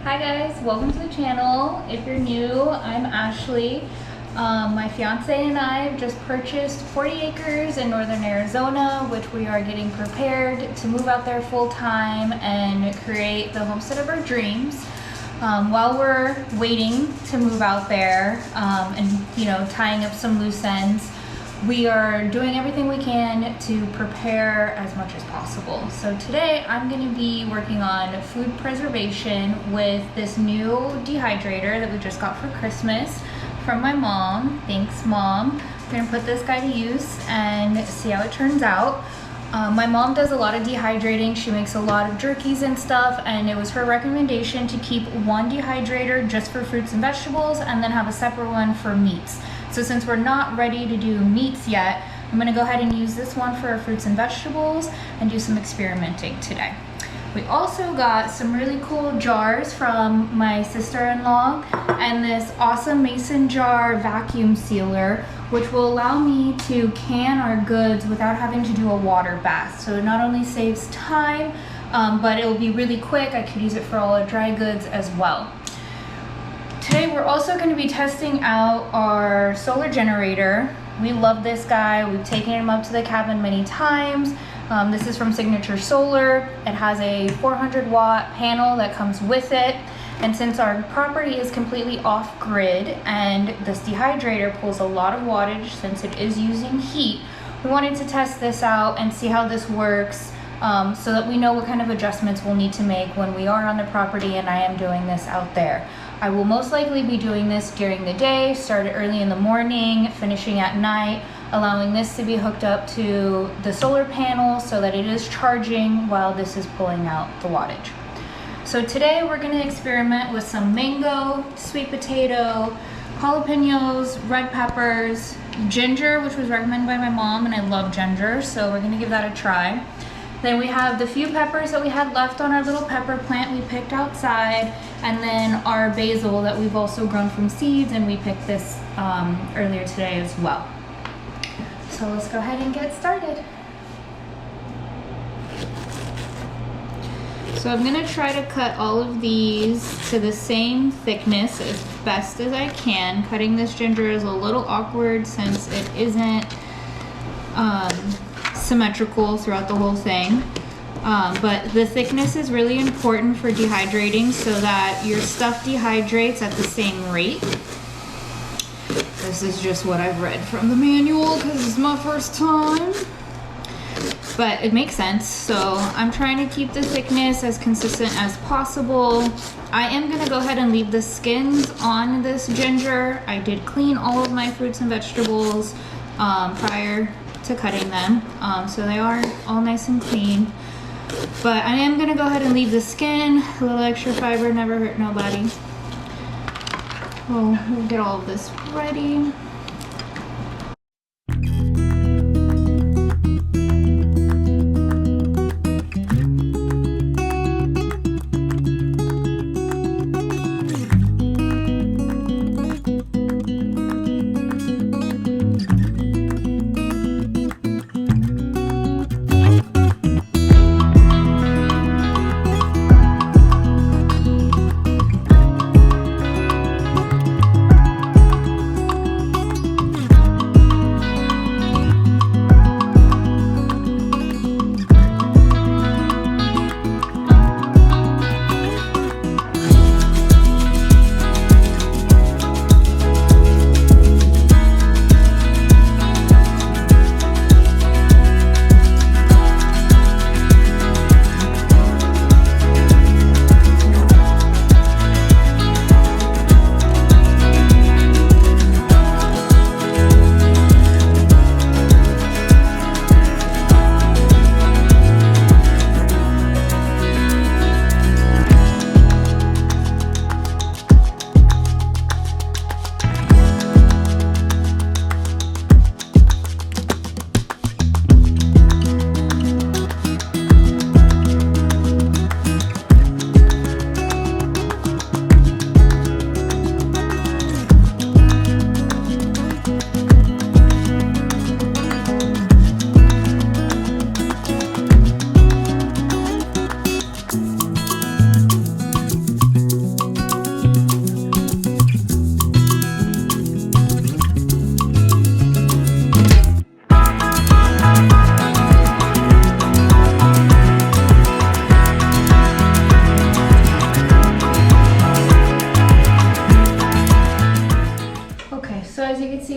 Hi guys, welcome to the channel. If you're new, I'm Ashley. My fiance and I have just purchased 40 acres in northern Arizona, which we are getting prepared to move out there full time and create the homestead of our dreams. While we're waiting to move out there and tying up some loose ends, we are doing everything we can to prepare as much as possible. So today I'm going to be working on food preservation with this new dehydrator that we just got for Christmas from my mom. Thanks, Mom. We're going to put this guy to use and see how it turns out. My mom does a lot of dehydrating. She makes a lot of jerkies and stuff, and it was her recommendation to keep one dehydrator just for fruits and vegetables and then have a separate one for meats. So since we're not ready to do meats yet, I'm gonna go ahead and use this one for our fruits and vegetables and do some experimenting today. We also got some really cool jars from my sister-in-law and this awesome mason jar vacuum sealer, which will allow me to can our goods without having to do a water bath. So it not only saves time, but it will be really quick. I could use it for all our dry goods as well. Today we're also going to be testing out our solar generator. We love this guy. We've taken him up to the cabin many times. This is from Signature Solar. It has a 400-watt panel that comes with it. And since our property is completely off-grid and this dehydrator pulls a lot of wattage since it is using heat, we wanted to test this out and see how this works so that we know what kind of adjustments we'll need to make when we are on the property and I am doing this out there. I will most likely be doing this during the day, start early in the morning, finishing at night, allowing this to be hooked up to the solar panel so that it is charging while this is pulling out the wattage. So today we're going to experiment with some mango, sweet potato, jalapenos, red peppers, ginger, which was recommended by my mom, and I love ginger, so we're going to give that a try. Then we have the few peppers that we had left on our little pepper plant we picked outside, and then our basil that we've also grown from seeds, and we picked this earlier today as well. So let's go ahead and get started. So I'm gonna try to cut all of these to the same thickness as best as I can. Cutting this ginger is a little awkward since it isn't symmetrical throughout the whole thing. But the thickness is really important for dehydrating so that your stuff dehydrates at the same rate. This is just what I've read from the manual because it's my first time. But it makes sense, so I'm trying to keep the thickness as consistent as possible. I am going to go ahead and leave the skins on this ginger. I did clean all of my fruits and vegetables prior to cutting them, so they are all nice and clean. But I am going to go ahead and leave the skin. A little extra fiber never hurt nobody. We'll get all of this ready.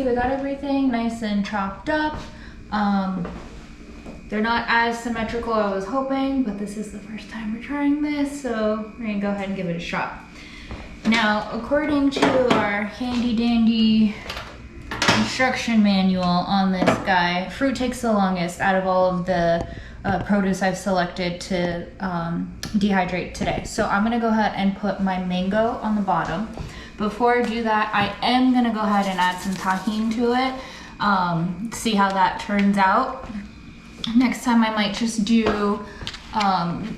see we got everything nice and chopped up. They're not as symmetrical as I was hoping, but this is the first time we're trying this, so we're gonna go ahead and give it a shot. Now, according to our handy dandy instruction manual on this guy, fruit takes the longest out of all of the produce I've selected to dehydrate today. So I'm gonna go ahead and put my mango on the bottom. Before I do that, I am gonna go ahead and add some tahini to it, see how that turns out. Next time I might just do,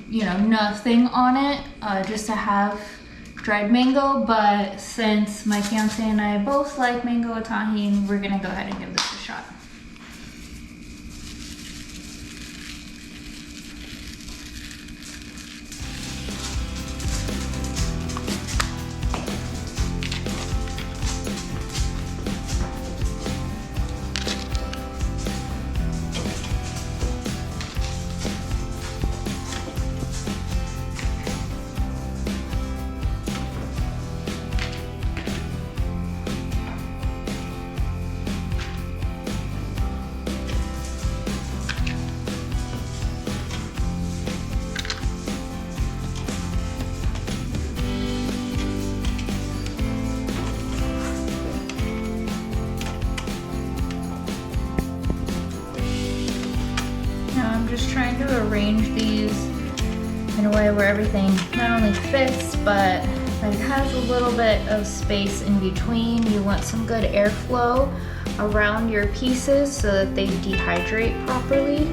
you know, nothing on it, just to have dried mango, but since my fiance and I both like mango with tahini, we're gonna go ahead and give this a shot. I'm just trying to arrange these in a way where everything not only fits, but it has a little bit of space in between. You want some good airflow around your pieces so that they dehydrate properly.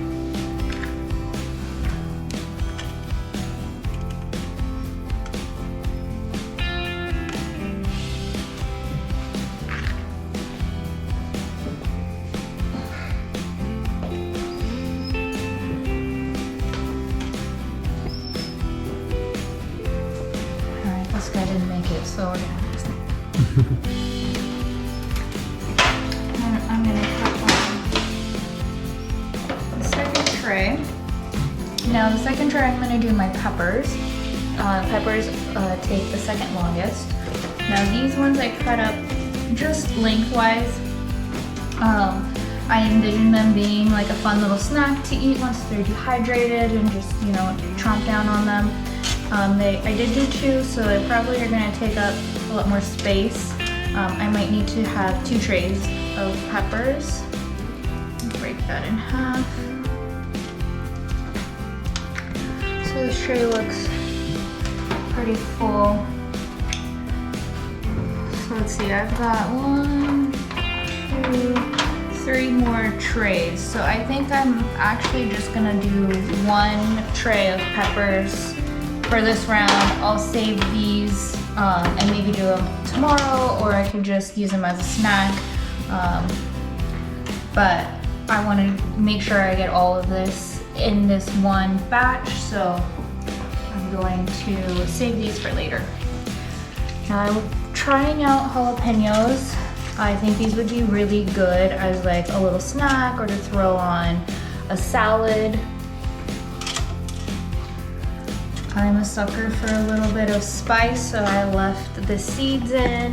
I didn't make it, so we're gonna fix it. And I'm gonna put on the second tray. Now the second tray I'm gonna do my peppers. Peppers take the second longest. Now these ones I cut up just lengthwise. I envision them being like a fun little snack to eat once they're dehydrated and just, you know, chomp down on them. I did do two, so they probably are going to take up a lot more space. I might need to have 2 trays of peppers. Break that in half. So this tray looks pretty full. So let's see, I've got 1, 2, 3 more trays. So I think I'm actually just going to do 1 tray of peppers for this round. I'll save these and maybe do them tomorrow, or I could just use them as a snack. But I want to make sure I get all of this in this one batch, so I'm going to save these for later. Now I'm trying out jalapenos. I think these would be really good as like a little snack or to throw on a salad. I'm a sucker for a little bit of spice, so I left the seeds in.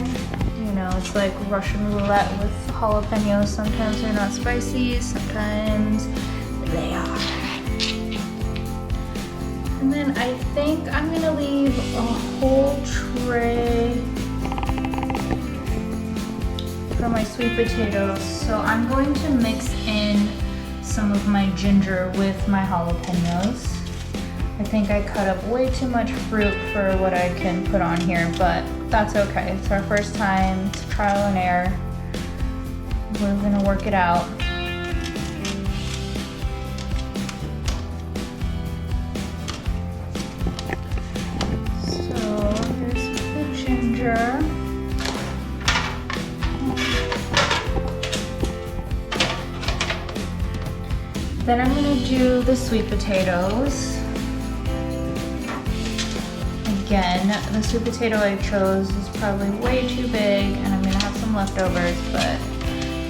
You know, it's like Russian roulette with jalapenos. Sometimes they're not spicy, sometimes they are. And then I think I'm gonna leave a whole tray for my sweet potatoes. So I'm going to mix in some of my ginger with my jalapenos. I think I cut up way too much fruit for what I can put on here, but that's okay. It's our first time, it's trial and error. We're gonna work it out. So here's the ginger. Then I'm gonna do the sweet potatoes. Again, the sweet potato I chose is probably way too big and I'm gonna have some leftovers, but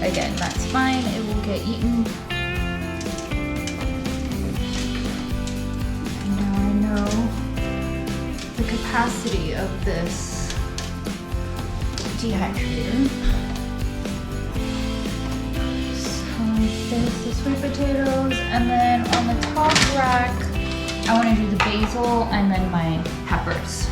again, that's fine, it will get eaten. And now I know the capacity of this dehydrator. There's the sweet potatoes, and then on the top rack, I want to do the basil and then my peppers.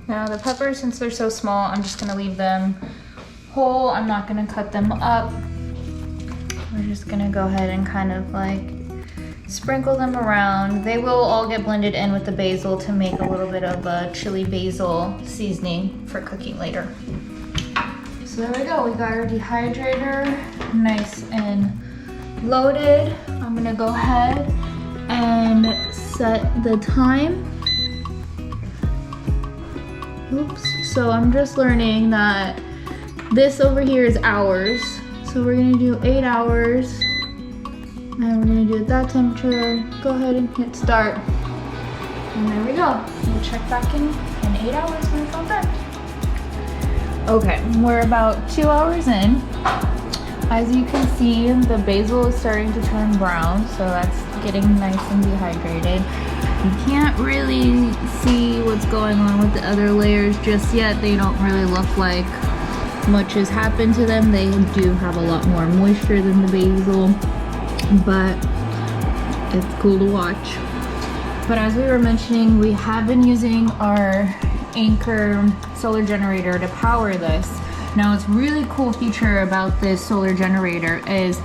Now the peppers, since they're so small, I'm just gonna leave them whole. I'm not gonna cut them up. We're just gonna go ahead and kind of like sprinkle them around. They will all get blended in with the basil to make a little bit of a chili basil seasoning for cooking later. So there we go, we got our dehydrator nice and loaded. I'm gonna go ahead and set the time. Oops, so I'm just learning that this over here is hours. So we're gonna do 8 hours. And we're gonna do it at that temperature. Go ahead and hit start. And there we go. We'll check back in 8 hours when it's all done. Okay, we're about 2 hours in. As you can see, the basil is starting to turn brown, so that's getting nice and dehydrated. You can't really see what's going on with the other layers just yet. They don't really look like much has happened to them. They do have a lot more moisture than the basil, but it's cool to watch. But as we were mentioning, we have been using our Anchor solar generator to power this. Now, it's really cool feature about this solar generator is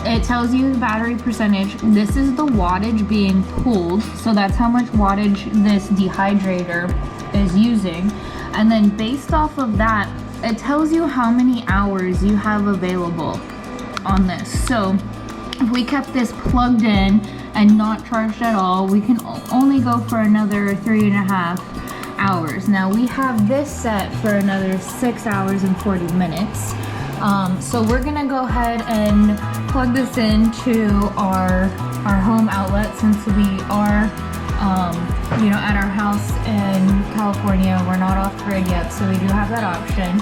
it tells you the battery percentage. This is the wattage being pulled, so that's how much wattage this dehydrator is using. And then based off of that, it tells you how many hours you have available on this. So if we kept this plugged in and not charged at all, we can only go for another 3.5 hours. Now we have this set for another 6 hours and 40 minutes. So we're gonna go ahead and plug this into our home outlet, since we are at our house in California. We're not off grid yet, so we do have that option.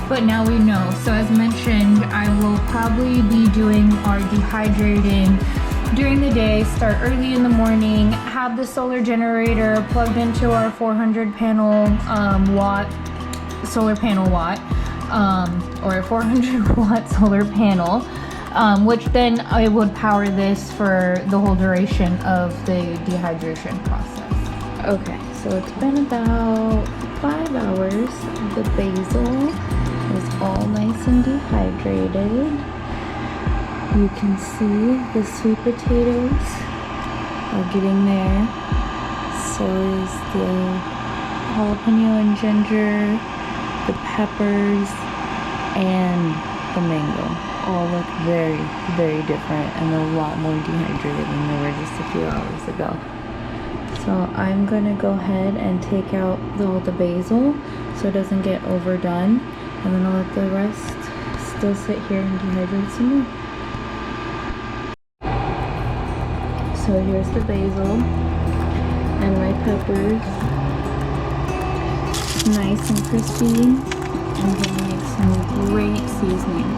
But now we know. So as mentioned, I will probably be doing our dehydrating during the day, start early in the morning, have the solar generator plugged into our 400 panel watt solar panel watt, or a 400 watt solar panel, which then I would power this for the whole duration of the dehydration process. Okay, so it's been about 5 hours. The basil is all nice and dehydrated. You can see the sweet potatoes are getting there. So is the jalapeno and ginger, the peppers, and the mango. All look very, very different and a lot more dehydrated than they were just a few hours ago. So I'm gonna go ahead and take out all the basil so it doesn't get overdone, and then I'll let the rest still sit here and dehydrate some more. So here's the basil and my peppers, nice and crispy, and gonna make some great seasoning.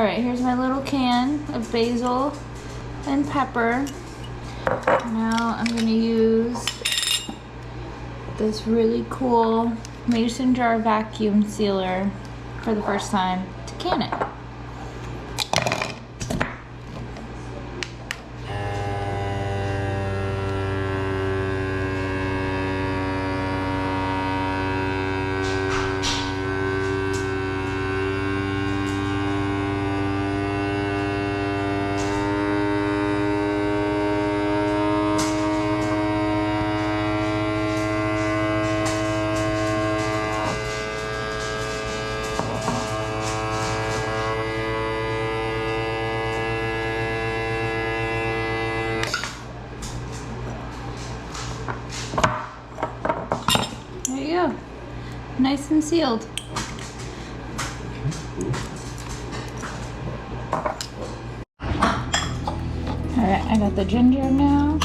Alright, here's my little can of basil and pepper. Now I'm going to use this really cool mason jar vacuum sealer for the first time to can it. There you go. Nice and sealed. Alright, I got the ginger now.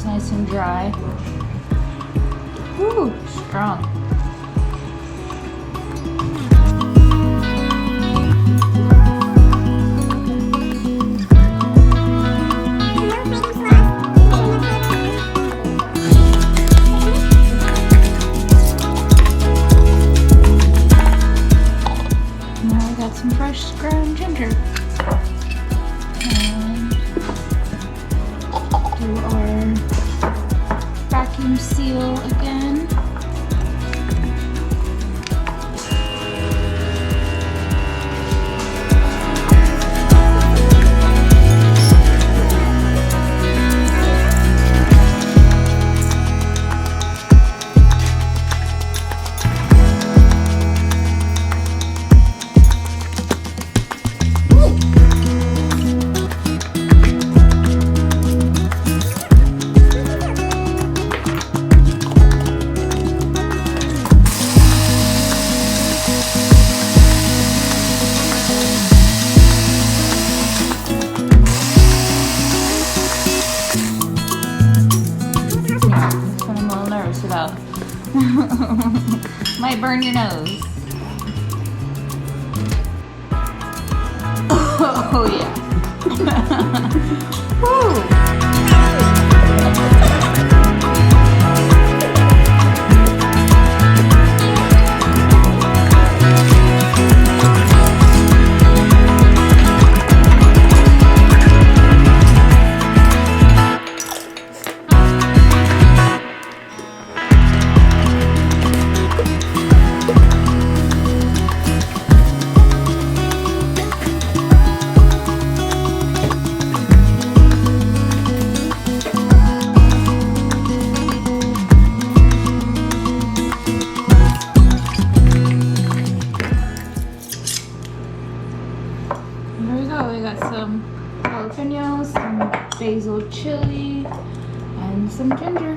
Nice and dry. Woo, strong. Now we got some fresh ground ginger. And do our vacuum seal again. About might burn your nose. Oh yeah. Woo. Here we go, we got some jalapenos, some basil chili, and some ginger.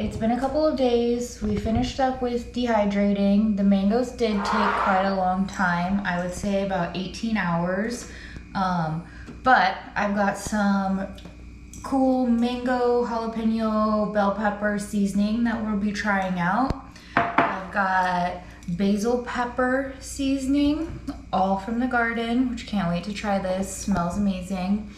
it's been a couple of days. We finished up with dehydrating. The mangoes did take quite a long time. I would say about 18 hours. But I've got some cool mango, jalapeno, bell pepper seasoning that we'll be trying out. I've got basil pepper seasoning, all from the garden, which can't wait to try this. Smells amazing.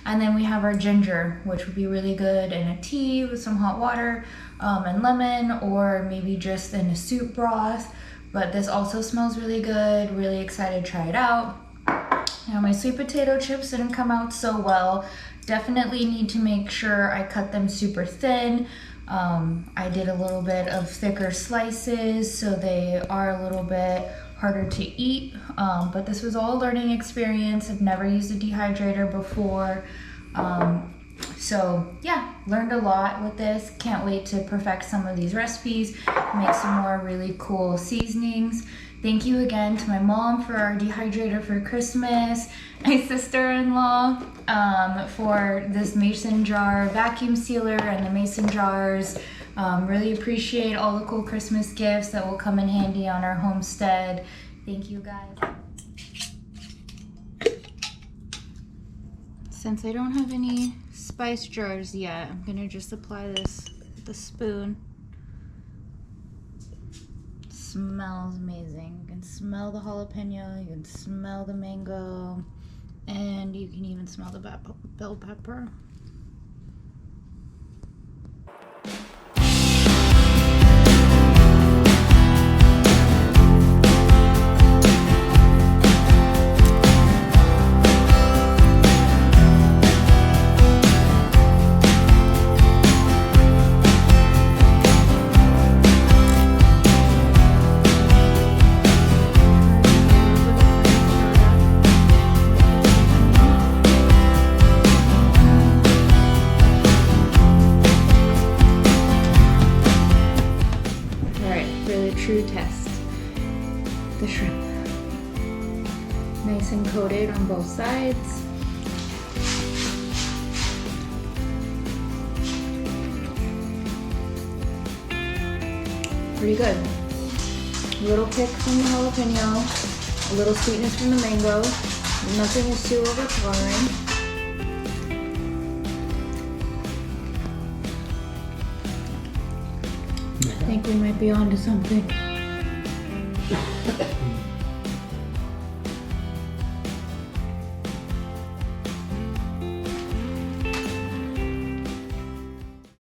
And then we have our ginger, which would be really good in a tea with some hot water and lemon, or maybe just in a soup broth. But this also smells really good. Really excited to try it out. Now my sweet potato chips didn't come out so well. Definitely need to make sure I cut them super thin. I did a little bit of thicker slices, so they are a little bit harder to eat, but this was all a learning experience. I've never used a dehydrator before, so yeah, learned a lot with this. Can't wait to perfect some of these recipes, make some more really cool seasonings. Thank you again to my mom for our dehydrator for Christmas, my sister-in-law for this mason jar vacuum sealer and the mason jars. Really appreciate all the cool Christmas gifts that will come in handy on our homestead. Thank you guys. Since I don't have any spice jars yet, I'm gonna just apply this with a spoon. Smells amazing. You can smell the jalapeno, you can smell the mango, and you can even smell the bell pepper. True test. The shrimp. Nice and coated on both sides. Pretty good. A little kick from the jalapeno, a little sweetness from the mango. Nothing is too overpowering. I think we might be onto something.